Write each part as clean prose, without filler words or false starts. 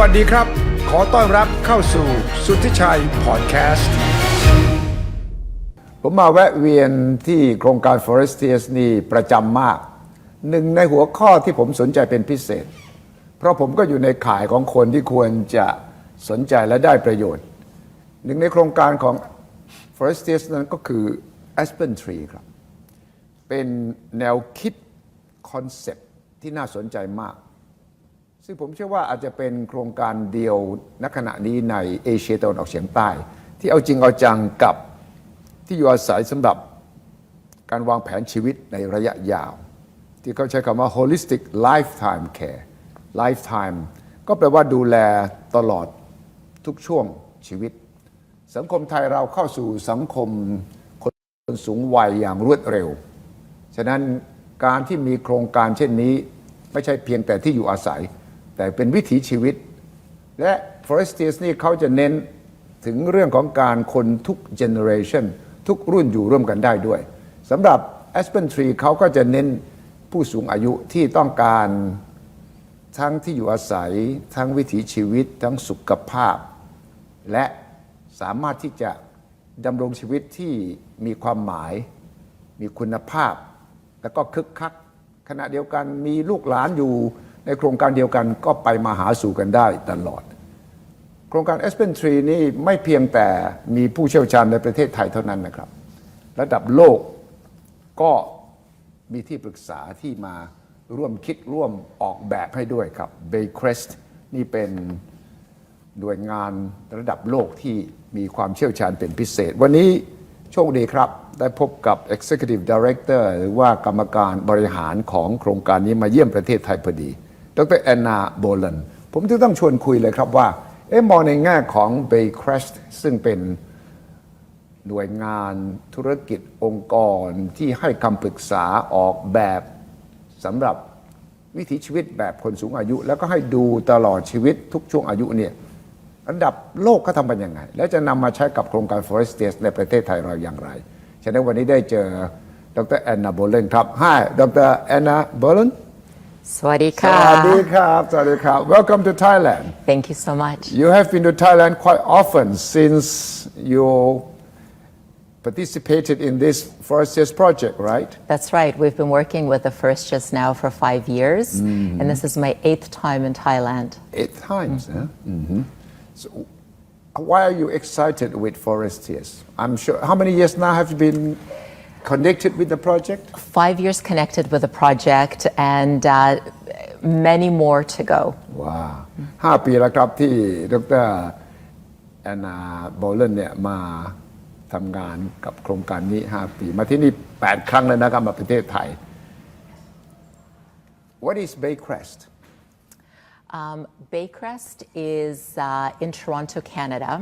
วัสดีครับขอต้อนรับเข้าสู่สุทธิชัยพอดแคสต์ผมมาแวะเวียนที่โครงการ Forestias นี่ประจำมากหนึ่งในหัวข้อที่ผมสนใจเป็นพิเศษเพราะผมก็อยู่ในข่ายของคนที่ควรจะสนใจและได้ประโยชน์หนึ่งในโครงการของ Forestias นั้นก็คือ Aspen Tree ครับเป็นแนวคิดคอนเซ็ปต์ที่น่าสนใจมากซึ่งผมเชื่อว่าอาจจะเป็นโครงการเดียวณขณะนี้ในเอเชียตะวันออกเฉียงใต้ที่เอาจริงเอาจังกับที่อยู่อาศัยสำหรับการวางแผนชีวิตในระยะยาวที่เขาใช้คำว่า holistic lifetime care lifetime ก็แปลว่าดูแลตลอดทุกช่วงชีวิตสังคมไทยเราเข้าสู่สังคมคนสูงวัยอย่างรวดเร็วฉะนั้นการที่มีโครงการเช่นนี้ไม่ใช่เพียงแต่ที่อยู่อาศัยแต่เป็นวิถีชีวิตและ Forestias นี่เขาจะเน้นถึงเรื่องของการคนทุก generation ทุกรุ่นอยู่ร่วมกันได้ด้วยสำหรับ Aspen Tree เขาก็จะเน้นผู้สูงอายุที่ต้องการทั้งที่อยู่อาศัยทั้งวิถีชีวิตทั้งสุขภาพและสามารถที่จะดำรงชีวิตที่มีความหมายมีคุณภาพแล้วก็คึกคักขณะเดียวกันมีลูกหลานอยู่ในโครงการเดียวกันก็ไปมาหาสู่กันได้ตลอดโครงการ Aspen Tree นี่ไม่เพียงแต่มีผู้เชี่ยวชาญในประเทศไทยเท่านั้นนะครับระดับโลกก็มีที่ปรึกษาที่มาร่วมคิดร่วมออกแบบให้ด้วยครับ Baycrest นี่เป็นหน่วยงานระดับโลกที่มีความเชี่ยวชาญเป็นพิเศษวันนี้โชคดีครับได้พบกับ Executive Director หรือว่ากรรมการบริหารของโครงการนี้มาเยี่ยมประเทศไทยพอดีดร. แอนนา โบลันผมจึงต้องชวนคุยเลยครับว่ามองในแง่ของ Baycrest ซึ่งเป็นหน่วยงานธุรกิจองค์กรที่ให้คำปรึกษาออกแบบสำหรับวิถีชีวิตแบบคนสูงอายุแล้วก็ให้ดูตลอดชีวิตทุกช่วงอายุเนี่ยอันดับโลกเขาทำกันยังไงแล้วจะนำมาใช้กับโครงการ Forestias ในประเทศไทยเราอย่างไรฉะนั้นวันนี้ได้เจอดร. แอนนา โบลันครับ Hi Dr. แอนนา โบลันสวัสดีค่ะ สวัสดีครับสวัสดีครับ Welcome to Thailand Thank you so much You have been to Thailand quite often since you participated in this Forestias project, right? That's right. We've been working with the Forestias now for 5 years, and this is my 8th time in Thailand. 8 times, huh? So, why are you excited with Forestias? I'm sure. How many years now have you been connected with the project? 5 years connected with the project, and many more to go. ว้าว5 ปีแล้วครับที่ดร. แอนนา โบลันเนี่ยมาทำงานกับโครงการนี้5 ปีมาที่นี่8 ครั้งแล้วนะครับมาประเทศไทย What is Baycrest? Baycrest is in Toronto, Canada.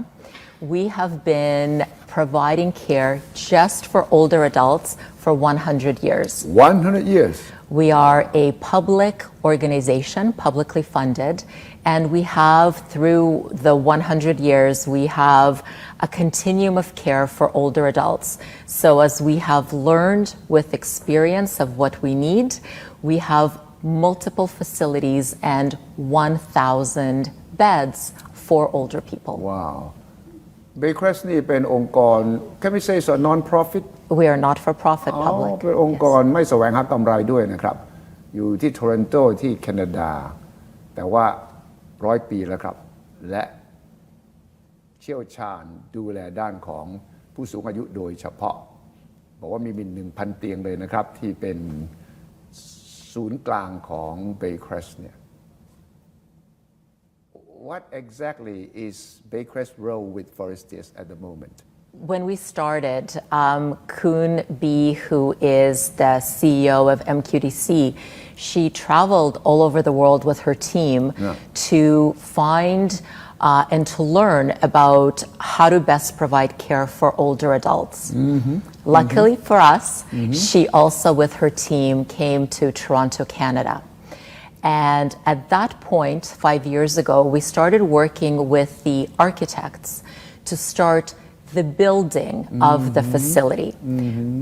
We have been providing care just for older adults for 100 years. 100 years? We are a public organization, publicly funded, and we have, through the 100 years, we have a continuum of care for older adults. So as we have learned with experience of what we need, we have multiple facilities and 1,000 beds for older people. Wow. Baycrest นี่เป็นองค์กร Can we say it's a non-profit? We are not for profit public. เป็นองค์กรไม่แสวงหากำไรด้วยนะครับอยู่ที่โทรอนโตที่แคนาดาแต่ว่า100 ปีแล้วครับและเชี่ยวชาญดูแลด้านของผู้สูงอายุโดยเฉพาะบอกว่ามี 1,000 เตียงเลยนะครับที่เป็นศูนย์กลางของ Baycrest เนี่ย What exactly is Baycrest's role with Forestias at the moment? When we started, Kun B, who is the CEO of MQDC, she traveled all over the world with her team to find and to learn about how to best provide care for older adults. Luckily for us, she also with her team came to Toronto, Canada. And at that point, 5 years ago, we started working with the architects to start the building of the facility.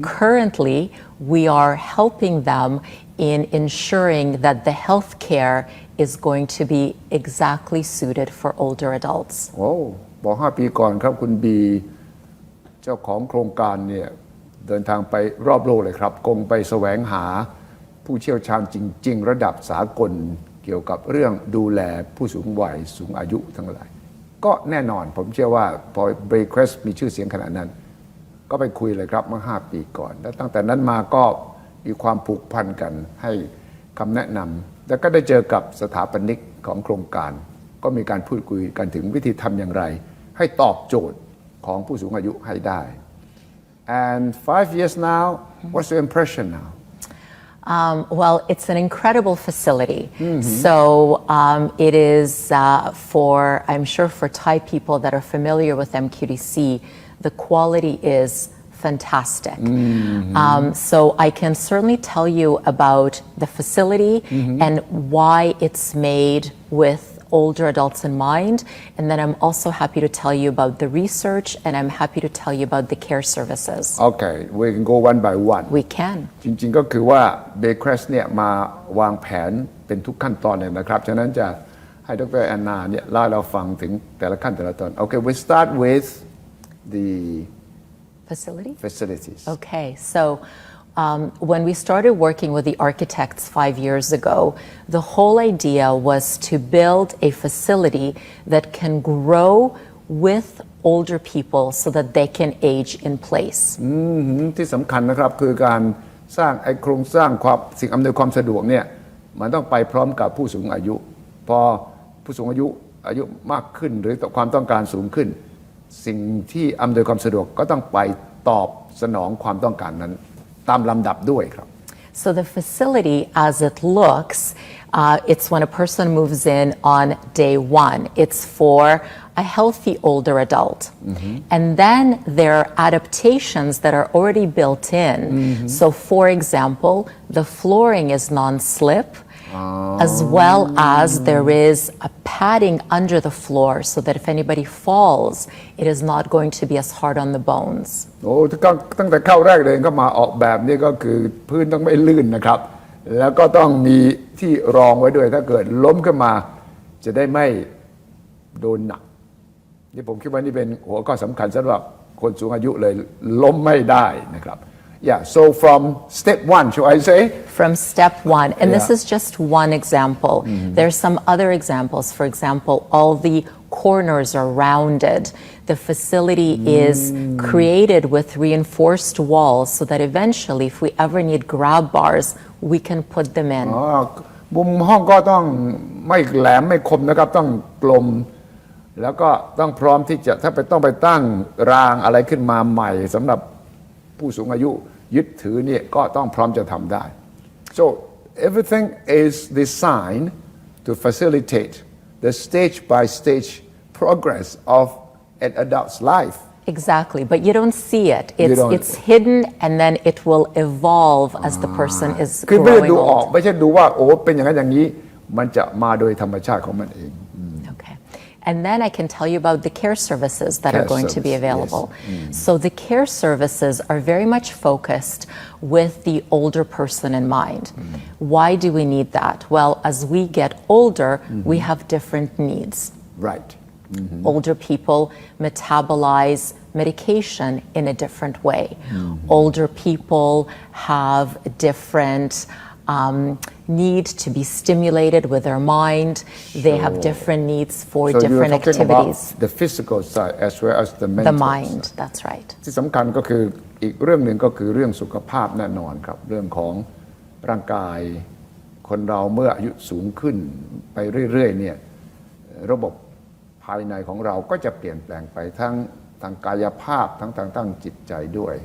Currently, we are helping them in ensuring that the health care is going to be exactly suited for older adults. โอ้บอก5 ปีก่อนครับคุณบีเจ้าของโครงการเนี่ยเดินทางไปรอบโลกเลยครับคงไปแสวงหาผู้เชี่ยวชาญจริงๆระดับสากลเกี่ยวกับเรื่องดูแลผู้สูงวัยสูงอายุทั้งหลายก็แน่นอนผมเชื่อว่าพอ Baycrest มีชื่อเสียงขนาดนั้นก็ไปคุยเลยครับเมื่อ5 ปีก่อนแล้วตั้งแต่นั้นมาก็มีความผูกพันกันให้คำแนะนำแล้วก็ได้เจอกับสถาปนิกของโครงการก็มีการพูดคุยกันถึงวิธีทำอย่างไรให้ตอบโจทย์ของผู้สูงอายุให้ได้ and 5 years now what's your impression now Well, it's an incredible facility. So it is for, I'm sure for Thai people that are familiar with MQDC, the quality is fantastic. So I can certainly tell you about the facility and why it's made with older adults in mind. And then I'm also happy to tell you about the research and I'm happy to tell you about the care services. Okay we can go one by one We can. จริงๆก็คือว่า Baycrest เนี่ยมาวางแผนเป็นทุกขั้นตอนเลยนะครับฉะนั้นจะให้ดร.แอนนาเนี่ยเล่าให้เราฟังถึงแต่ละขั้นแต่ละตอน Okay we start with the facilities. Okay, so when we started working with the architects 5 years ago, the whole idea was to build a facility that can grow with older people so that they can age in place. ที่สำคัญนะครับคือการสร้างไอ้โครงสร้างความสิ่งอำนวยความสะดวกเนี่ยมันต้องไปพร้อมกับผู้สูงอายุพอผู้สูงอายุมากขึ้นหรือความต้องการสูงขึ้นสิ่งที่อำนวยความสะดวกก็ต้องไปตอบสนองความต้องการนั้นตามลำดับด้วยครับ So the facility as it looks, it's when a person moves in on day one. It's for a healthy older adult. And then there are adaptations that are already built in. So for example, the flooring is non-slip. As well as there is a padding under the floor so that if anybody falls, it is not going to be as hard on the bones. โอ้ตั้งแต่เข้าแรกเลยก็มาออกแบบนี่ก็คือพื้นต้องไม่ลื่นนะครับแล้วก็ต้องมีที่รองไว้ด้วยถ้าเกิดล้มขึ้นมาจะได้ไม่โดนหนักนี่ผมคิดว่านี่เป็นหัวข้อสำคัญสำหรับคนสูงอายุเลยล้มไม่ได้นะครับYeah, so from step one, should I say? From step one, and this is just one example. There's some other examples. For example, all the corners are rounded. The facility is created with reinforced walls so that eventually, if we ever need grab bars, we can put them in. มุมห้องก็ต้องไม่แหลมไม่คมนะครับต้องกลมแล้วก็ต้องพร้อมที่จะถ้าต้องไปตั้งรางอะไรขึ้นมาใหม่สำหรับผู้สูงอายุยึดถือเนี่ยก็ต้องพร้อมจะทำได้ so everything is designed to facilitate the stage by stage progress of an adult's life Exactly, but you don't see it. It's hidden and then it will evolve as the person is คือไม่ได้ growing ดูออก old. ไม่ใช่ดูว่าโอ้เป็นอย่างนั้นอย่างนี้มันจะมาโดยธรรมชาติของมันเอง Okay. And then I can tell you about the care services that are going to be available. So the care services are very much focused with the older person in mind. Why do we need that? Well, as we get older, we have different needs. right Older people metabolize medication in a different way. Older people have different need to be stimulated with their mind. They have different needs for so different you're talking activities. about the physical side as well as the mental The mind, side. that's right. ที่สำคัญก็คืออีกเรื่องหนึ่งก็คือเรื่องสุขภาพแน่นอนครับเรื่องของร่างกายคนเราเมื่ออายุสูงขึ้นไปเรื่อยๆเนี่ยระบบภายในของเราก็จะเปลี่ยนแปลงไปทั้งทางกายภาพทั้งทางจิตใจด้วย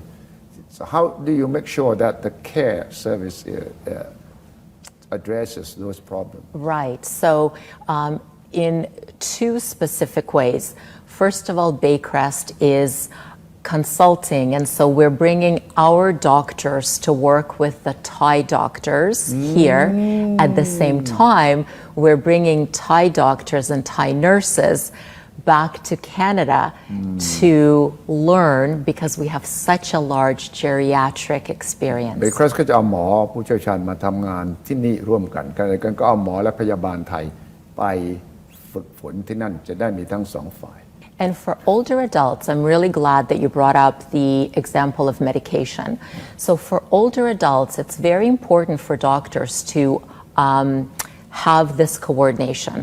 so how do you make sure that the care service addresses those problems Right. So in two specific ways. First of all, Baycrest is consulting, and so we're bringing our doctors to work with the Thai doctors here. At the same time, we're bringing Thai doctors and Thai nurses back to Canada to learn because we have such a large geriatric experience. Baycrest ก็จะเอาหมอผู้เชี่ยวชาญมาทำงานที่นี่ร่วมกันขณะเดียวกันก็เอาหมอและพยาบาลไทยไปฝึกฝนที่นั่นจะได้มีทั้งสองฝ่าย And for older adults, I'm really glad that you brought up the example of medication. So for older adults, it's very important for doctors to have this coordination.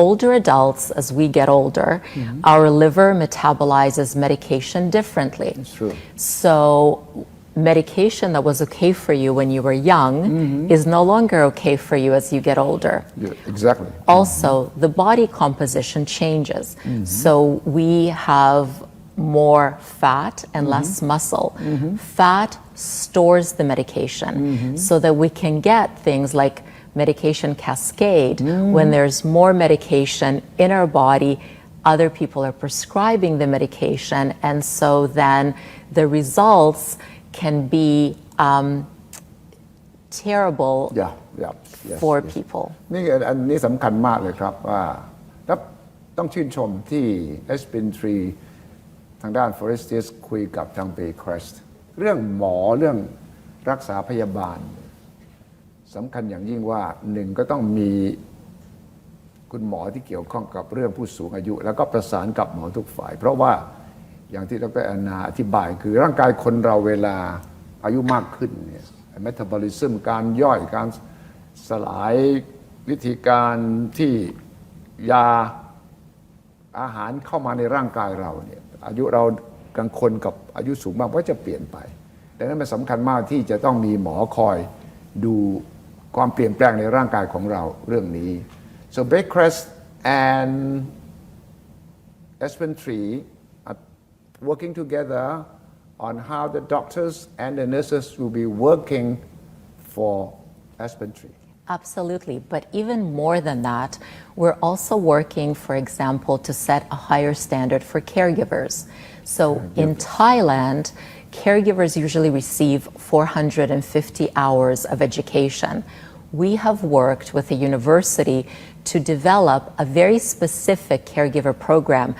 Older adults, as we get older, our liver metabolizes medication differently. That's true. So medication that was okay for you when you were young is no longer okay for you as you get older. Yeah, exactly. Also, the body composition changes. So we have more fat and less muscle. Fat stores the medication so that we can get things like medication cascade. When there's more medication in our body, other people are prescribing the medication, and so then the results can be terrible for people. นี่อันนี้สำคัญมากเลยครับว่าแล้วต้องชื่นชมที่ Aspen Tree ทางด้าน Forestias คุยกับทาง Baycrest เรื่องหมอเรื่องรักษาพยาบาลสำคัญอย่างยิ่งว่าหนึ่งก็ต้องมีคุณหมอที่เกี่ยวข้องกับเรื่องผู้สูงอายุแล้วก็ประสานกับหมอทุกฝ่ายเพราะว่าอย่างที่ดร.แอนนาอธิบายคือร่างกายคนเราเวลาอายุมากขึ้นเนี่ยเมตาบอลิซึมการย่อยการสลายวิธีการที่ยาอาหารเข้ามาในร่างกายเราเนี่ยอายุเรากลางคนกับอายุสูงมากก็จะเปลี่ยนไปดังนั้นมันสำคัญมากที่จะต้องมีหมอคอยดูความเปลี่ยนแปลงในร่างกายของเราเรื่องนี้ so Baycrest and Aspen Tree are working together on how the doctors and the nurses will be working for Aspen Tree. Absolutely, but even more than that, we're also working, for example, to set a higher standard for caregivers. So in Thailand, caregivers usually receive 450 hours of education. We have worked with a university to develop a very specific caregiver program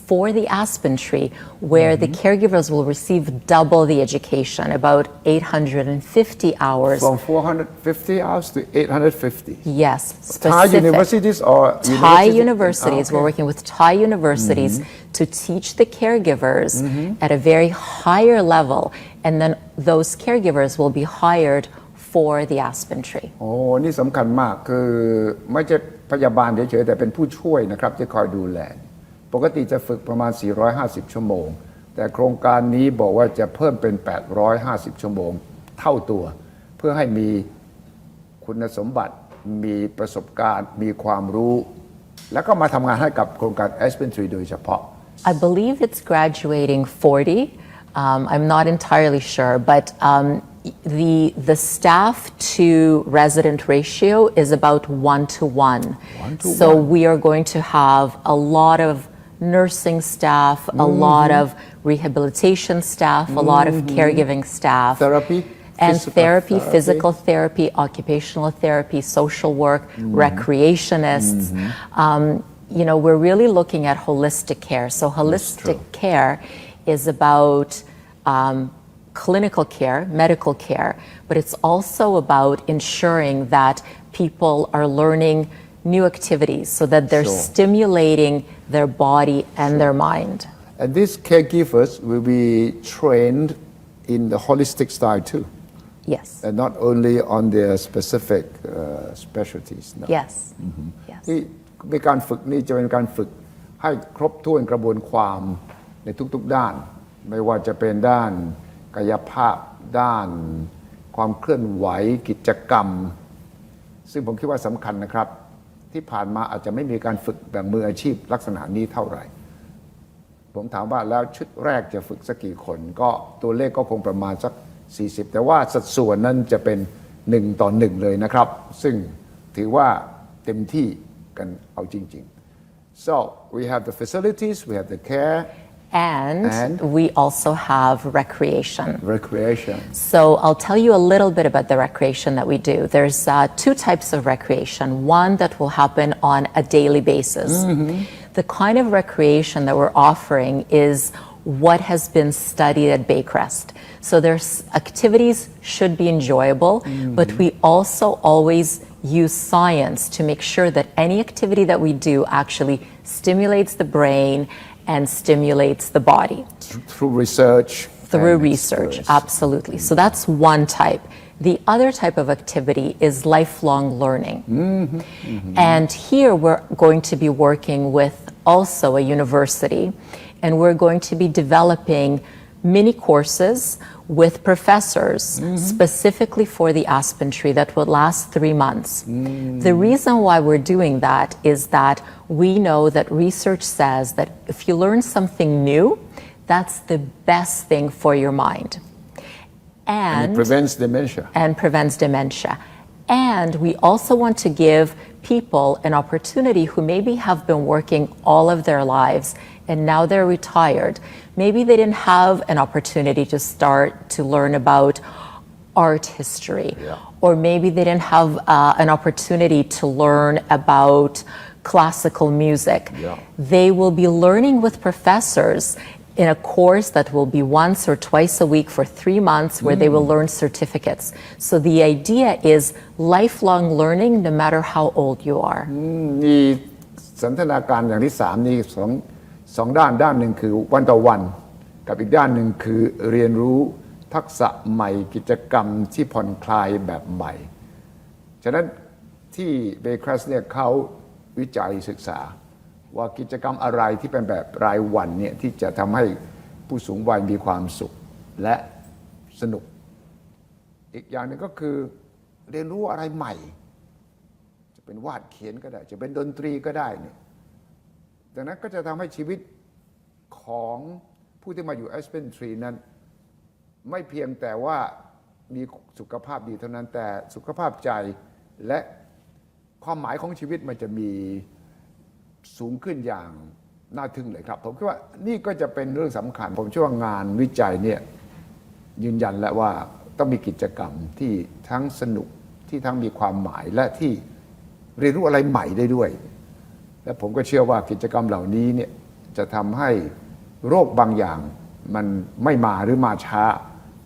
for the Aspen Tree, where the caregivers will receive double the education, about 850 hours. From 450 hours to 850? Yes, specific. Thai universities or Thai universities. We're working with Thai universities to teach the caregivers at a very higher level, and then those caregivers will be hired for the Aspen Tree. โอ้นี่สำคัญมากคือไม่ใช่พยาบาลเฉยๆแต่เป็นผู้ช่วยนะครับที่คอยดูแลปกติจะฝึกประมาณ450ชั่วโมงแต่โครงการนี้บอกว่าจะเพิ่มเป็น850ชั่วโมงเท่าตัวเพื่อให้มีคุณสมบัติมีประสบการณ์มีความรู้แล้วก็มาทำงานให้กับโครงการ Aspen Tree โดยเฉพาะ I believe it's graduating 40. I'm not entirely sure, but the staff to resident ratio is about 1-to-1. So we are going to have a lot of nursing staff, a lot of rehabilitation staff, a lot of caregiving staff. Therapy? Therapy, physical therapy, occupational therapy, social work, recreationists. You know, we're really looking at holistic care. So holistic care is about clinical care, medical care, but it's also about ensuring that people are learning new activities so that they're stimulating their body and their mind. And these caregivers will be trained in the holistic style too. Yes. And not only on their specific specialties. No. Yes. Yes. ที่มีการฝึกนี่จะเป็นการฝึกให้ครบถ้วนกระบวนความในทุกๆด้านไม่ว่าจะเป็นด้านกายภาพด้านความเคลื่อนไหวกิจกรรมซึ่งผมคิดว่าสำคัญนะครับที่ผ่านมาอาจจะไม่มีการฝึกแบบมืออาชีพลักษณะนี้เท่าไหร่ผมถามว่าแล้วชุดแรกจะฝึกสักกี่คนก็ตัวเลขก็คงประมาณสัก40แต่ว่าสัดส่วนนั้นจะเป็น1 ต่อ 1เลยนะครับซึ่งถือว่าเต็มที่กันเอาจริงๆ so we have the facilities we have the care And we also have recreation. So I'll tell you a little bit about the recreation that we do. There's 2 types of recreation. One that will happen on a daily basis. the kind of recreation that we're offering is what has been studied at Baycrest. So there's activities should be enjoyable, but we also always use science to make sure that any activity that we do actually stimulates the brain and stimulates the body. Through research. Through research, absolutely. So that's one type. The other type of activity is lifelong learning. And here we're going to be working with also a university, and we're going to be developing mini courses with professors specifically for the Aspen Tree that will last 3 months. The reason why we're doing that is that we know that research says that if you learn something new, that's the best thing for your mind. And it prevents dementia. And we also want to give people an opportunity who maybe have been working all of their lives and now they're retired. Maybe they didn't have an opportunity to start to learn about art history, or maybe they didn't have an opportunity to learn about classical music. They will be learning with professors in a course that will be once or twice a week for 3 months where they will learn certificates. So the idea is lifelong learning no matter how old you are. มีสันทนาการอย่างที่3นี่สองด้านด้านหนึ่งคือวันต่อวันกับอีกด้านหนึ่งคือเรียนรู้ทักษะใหม่กิจกรรมที่ผ่อนคลายแบบใหม่ฉะนั้นที่ Baycrest เนี่ยเขาวิจัยศึกษาว่ากิจกรรมอะไรที่เป็นแบบรายวันเนี่ยที่จะทำให้ผู้สูงวัยมีความสุขและสนุกอีกอย่างหนึ่งก็คือเรียนรู้อะไรใหม่จะเป็นวาดเขียนก็ได้จะเป็นดนตรีก็ได้เนี่ยดังนั้นก็จะทำให้ชีวิตของผู้ที่มาอยู่ Aspen Tree นั้นไม่เพียงแต่ว่ามีสุขภาพดีเท่านั้นแต่สุขภาพใจและความหมายของชีวิตมันจะมีสูงขึ้นอย่างน่าทึ่งเลยครับผมคิดว่านี่ก็จะเป็นเรื่องสำคัญผมเชื่อว่างานวิจัยเนี่ยยืนยันแล้วว่าต้องมีกิจกรรมที่ทั้งสนุกที่ทั้งมีความหมายและที่เรียนรู้อะไรใหม่ได้ด้วยและผมก็เชื่อว่ากิจกรรมเหล่านี้เนี่ยจะทำให้โรคบางอย่างมันไม่มาหรือมาช้า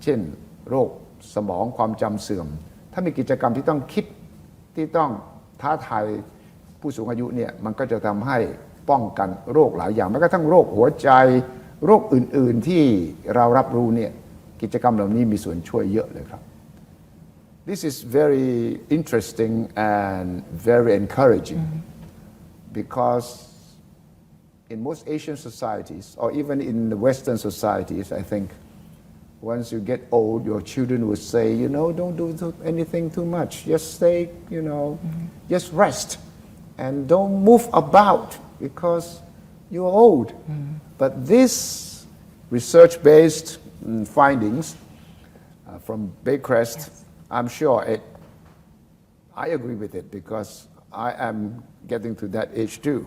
เช่นโรคสมองความจำเสื่อมถ้ามีกิจกรรมที่ต้องคิดที่ต้องท้าทายผู้สูงอายุเนี่ยมันก็จะทำให้ป้องกันโรคหลายอย่างแม้กระทั่งโรคหัวใจโรคอื่นๆที่เรารับรู้เนี่ยกิจกรรมเหล่านี้มีส่วนช่วยเยอะเลยครับ This is very interesting and very encouraging because in most Asian societies or even in the Western societies I think once you get old your children would say don't do anything too much just stay just rest and don't move about because you're old. But this research-based findings from Baycrest, I'm sure I agree with it because I am getting to that age too.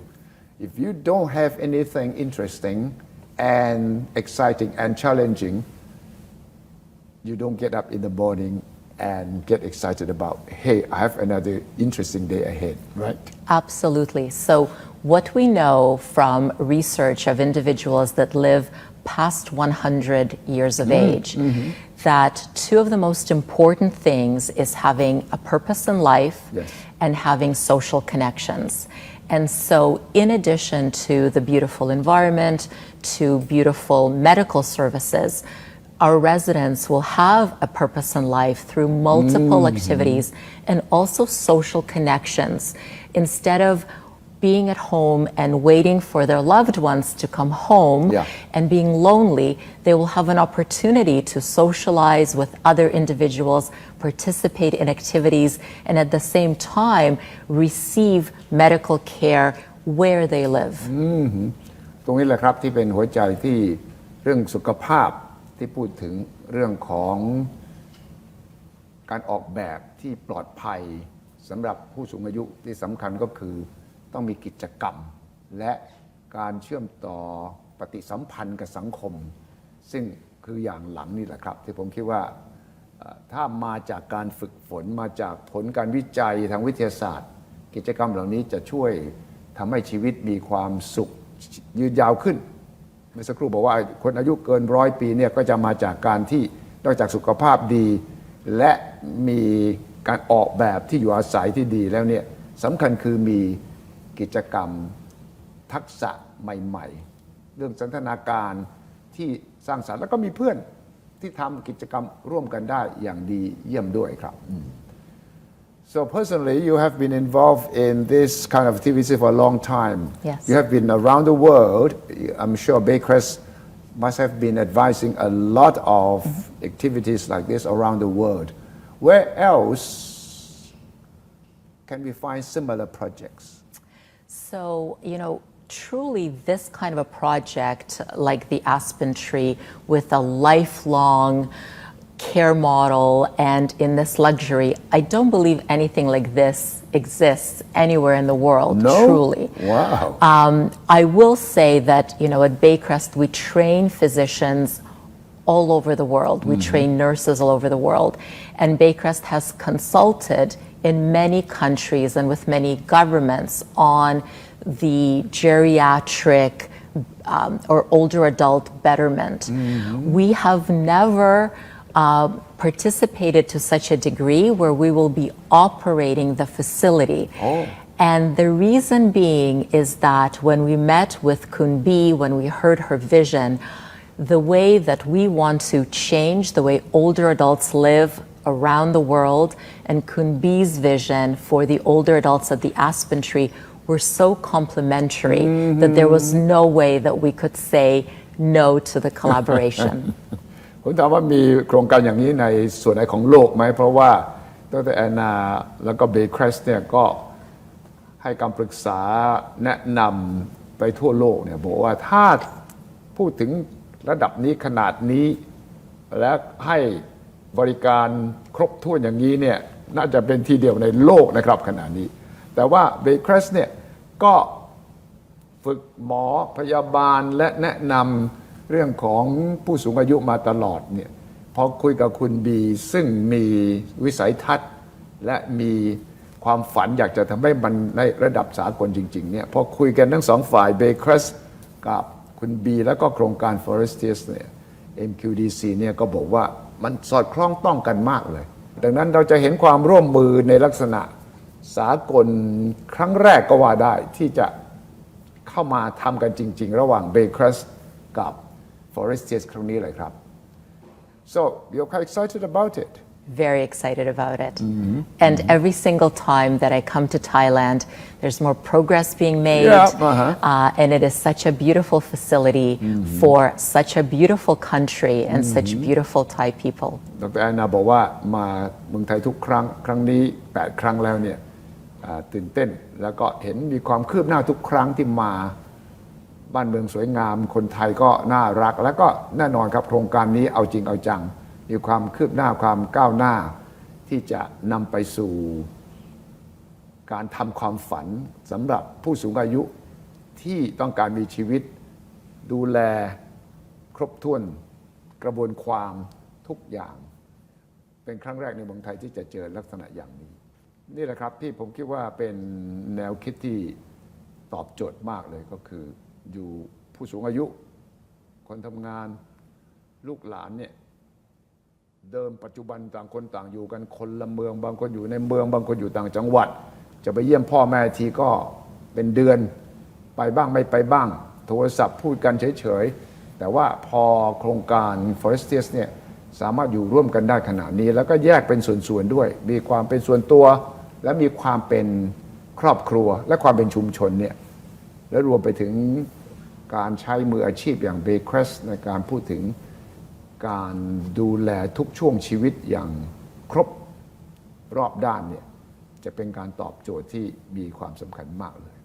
If you don't have anything interesting and exciting and challenging, you don't get up in the morning and get excited about, hey, I have another interesting day ahead, right? Absolutely. So what we know from research of individuals that live past 100 years of age, that two of the most important things is having a purpose in life and having social connections. And so in addition to the beautiful environment, to beautiful medical services, our residents will have a purpose in life through multiple activities and also social connections. Instead of being at home and waiting for their loved ones to come home and being lonely, they will have an opportunity to socialize with other individuals, participate in activities, and at the same time receive medical care where they live. ตรงนี้แหละครับที่เป็นหัวใจที่เรื่องสุขภาพที่พูดถึงเรื่องของการออกแบบที่ปลอดภัยสำหรับผู้สูงอายุที่สำคัญก็คือต้องมีกิจกรรมและการเชื่อมต่อปฏิสัมพันธ์กับสังคมซึ่งคืออย่างหลังนี่แหละครับที่ผมคิดว่าถ้ามาจากการฝึกฝนมาจากผลการวิจัยทางวิทยาศาสตร์กิจกรรมเหล่านี้จะช่วย ทำให้ชีวิตมีความสุขยืนยาวขึ้นเมื่อสักครู่บอกว่าคนอายุเกิน100 ปีเนี่ยก็จะมาจากการที่นอกจากสุขภาพดี และมีการออกแบบที่อยู่อาศัยที่ดีแล้วเนี่ยสำคัญคือมีกิจกรรมทักษะใหม่ๆเรื่องสันทนาการที่สร้างสรรค์แล้วก็มีเพื่อนที่ทำกิจกรรมร่วมกันได้อย่างดีเยี่ยมด้วยครับ So personally, you have been involved in this kind of activity for a long time. Yes. You have been around the world. I'm sure Baycrest must have been advising a lot of activities like this around the world. Where else can we find similar projects? So, truly this kind of a project like the Aspen Tree with a lifelong care model and in this luxury, I don't believe anything like this exists anywhere in the world, No? truly. Wow. I will say that, at Baycrest, we train physicians all over the world. We train nurses all over the world. And Baycrest has consulted in many countries and with many governments on the geriatric or older adult betterment. We have never participated to such a degree where we will be operating the facility. And the reason being is that when we met with Kun Bi, when we heard her vision, the way that we want to change the way older adults live around the world and Kun Bi's vision for the older adults at the Aspen Tree were so complementary that there was no way that we could say no to the collaboration. ผมถามว่ามีโครงการอย่างนี้ในส่วนไหนของโลกไหมเพราะว่าดร.แอนนาแล้วก็เบย์เครสเนี่ยก็ให้คำปรึกษาแนะนำไปทั่วโลกเนี่ยบอกว่าถ้าพูดถึงระดับนี้ขนาดนี้และให้บริการครบถ้วนอย่างนี้เนี่ยน่าจะเป็นที่เดียวในโลกนะครับขณะนี้แต่ว่าเบย์เครสเนี่ยก็ฝึกหมอพยาบาลและแนะนำเรื่องของผู้สูงอายุมาตลอดเนี่ยพอคุยกับคุณบีซึ่งมีวิสัยทัศน์และมีความฝันอยากจะทำให้มันในระดับสากลจริงๆเนี่ยพอคุยกันทั้งสองฝ่าย Baycrest กับคุณบีแล้วก็โครงการ Forestias เนี่ย MQDC เนี่ยก็บอกว่ามันสอดคล้องต้องกันมากเลยดังนั้นเราจะเห็นความร่วมมือในลักษณะสากลครั้งแรกก็ว่าได้ที่จะเข้ามาทำกันจริงๆระหว่าง Baycrest กับ Forestias ครั้งนี้เลยครับ So you're quite excited about it? Very excited about it. And every single time that I come to Thailand, there's more progress being made. And it is such a beautiful facility for such a beautiful country and such beautiful Thai people. ดร.แอนนาบอกว่ามาเมืองไทยทุกครั้งนี้8 ครั้งแล้วเนี่ยตื่นเต้นแล้วก็เห็นมีความคืบหน้าทุกครั้งที่มาบ้านเมืองสวยงามคนไทยก็น่ารักแล้วก็แน่นอนครับโครงการนี้เอาจริงเอาจังมีความคืบหน้าความก้าวหน้าที่จะนำไปสู่การทำความฝันสำหรับผู้สูงอายุที่ต้องการมีชีวิตดูแลครบถ้วนกระบวนความทุกอย่างเป็นครั้งแรกในเมืองไทยที่จะเจอลักษณะอย่างนี้นี่แหละครับที่ผมคิดว่าเป็นแนวคิดที่ตอบโจทย์มากเลยก็คืออยู่ผู้สูงอายุคนทำงานลูกหลานเนี่ยเดิมปัจจุบันต่างคนต่างอยู่กันคนละเมืองบางคนอยู่ในเมืองบางคนอยู่ต่างจังหวัดจะไปเยี่ยมพ่อแม่ทีก็เป็นเดือนไปบ้างไม่ไปบ้างโทรศัพท์พูดกันเฉยๆแต่ว่าพอโครงการ Forestias เนี่ยสามารถอยู่ร่วมกันได้ขนาดนี้แล้วก็แยกเป็นส่วนๆด้วยมีความเป็นส่วนตัวและมีความเป็นครอบครัวและความเป็นชุมชนเนี่ยและรวมไปถึงการใช้มืออาชีพอย่าง Baycrest ในการพูดถึงการดูแลทุกช่วงชีวิตอย่างครบรอบด้านเนี่ยจะเป็นการตอบโจทย์ที่มีความสำคัญมากเลย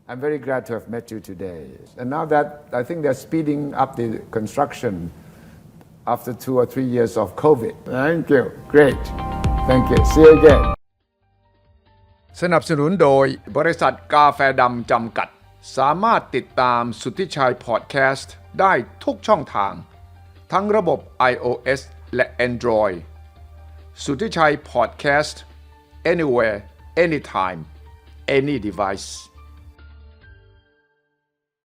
I'm very glad to have met you today and now that I think they're speeding up the construction after 2 or 3 years of COVID. Thank you. Great. Thank you. See you again. สนับสนุนโดยบริษัทกาแฟดำจำกัดสามารถติดตามสุทธิชัยพอดแคสต์ได้ทุกช่องทางทั้งระบบ iOS และ Android สุทธิชัยพอดแคสต์ anywhere anytime any device